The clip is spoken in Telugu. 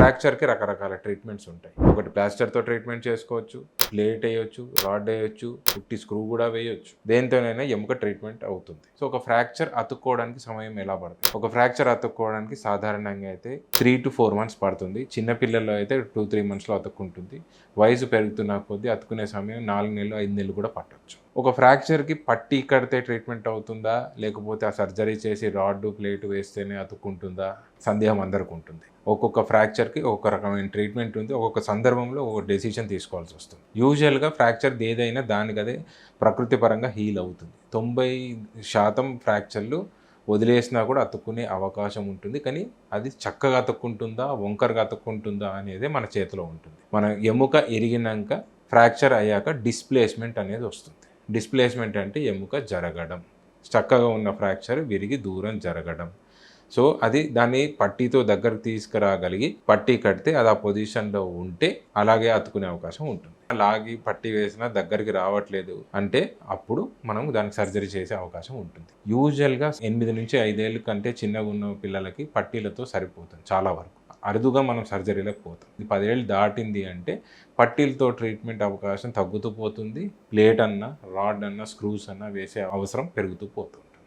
ఫ్రాక్చర్కి రకరకాల ట్రీట్మెంట్స్ ఉంటాయి. ఒకటి ప్లాస్టర్తో ట్రీట్మెంట్ చేసుకోవచ్చు, ప్లేట్ వేయొచ్చు, రాడ్ వేయొచ్చు, పుట్టి స్క్రూ కూడా వేయొచ్చు. దేనితోనైనా ఎముక ట్రీట్మెంట్ అవుతుంది. సో ఒక ఫ్రాక్చర్ అతుక్కోవడానికి సమయం ఎలా పడుతుంది? ఒక ఫ్రాక్చర్ అతుక్కోవడానికి సాధారణంగా అయితే 3 to 4 months పడుతుంది. చిన్నపిల్లల్లో అయితే 2-3 monthsలో అతుక్కుంటుంది. వయసు పెరుగుతున్న కొద్దీ అతుక్కునే సమయం 4 నెలలు 5 నెలలు కూడా పట్టవచ్చు. ఒక ఫ్రాక్చర్కి పట్టి కడితే ట్రీట్మెంట్ అవుతుందా, లేకపోతే ఆ సర్జరీ చేసి రాడ్ ప్లేట్ వేస్తేనే అతుక్కుంటుందా? సందేహం అందరికి ఉంటుంది. ఒక్కొక్క ఫ్రాక్చర్కి ఒక్కొక్క రకమైన ట్రీట్మెంట్ ఉంది. ఒక్కొక్క సందర్భంలో ఒక్కొక్క డెసిషన్ తీసుకోవాల్సి వస్తుంది. యూజువల్గా ఫ్రాక్చర్ ఏదైనా దానికదే ప్రకృతి పరంగా హీల్ అవుతుంది. 90% ఫ్రాక్చర్లు వదిలేసినా కూడా అతుక్కునే అవకాశం ఉంటుంది. కానీ అది చక్కగా అతుక్కుంటుందా, వంకరగా అతుక్కుంటుందా అనేది మన చేతిలో ఉంటుంది. మన ఎముక ఇరిగినాక ఫ్రాక్చర్ అయ్యాక డిస్ప్లేస్మెంట్ అనేది వస్తుంది. డిస్ప్లేస్మెంట్ అంటే ఎముక జరగడం, చక్కగా ఉన్న ఫ్రాక్చర్ విరిగి దూరం జరగడం. సో అది దాన్ని పట్టీతో దగ్గరకు తీసుకురాగలిగి పట్టీ కడితే అది ఆ పొజిషన్లో ఉంటే అలాగే అతుకునే అవకాశం ఉంటుంది. లాగి పట్టీ వేసినా దగ్గరికి రావట్లేదు అంటే అప్పుడు మనం దానికి సర్జరీ చేసే అవకాశం ఉంటుంది. యూజువల్గా 8 నుంచి 5 ఏళ్ళ కంటే చిన్నగా ఉన్న పిల్లలకి పట్టీలతో సరిపోతుంది చాలా వరకు. అరుదుగా మనం సర్జరీలకు పోతాం. 10 ఏళ్ళు దాటింది అంటే పట్టీలతో ట్రీట్మెంట్ అవకాశం తగ్గుతూ పోతుంది. ప్లేట్ అన్నా, రాడ్ అన్నా, స్క్రూస్ అన్నా వేసే అవసరం పెరుగుతూ పోతుంది.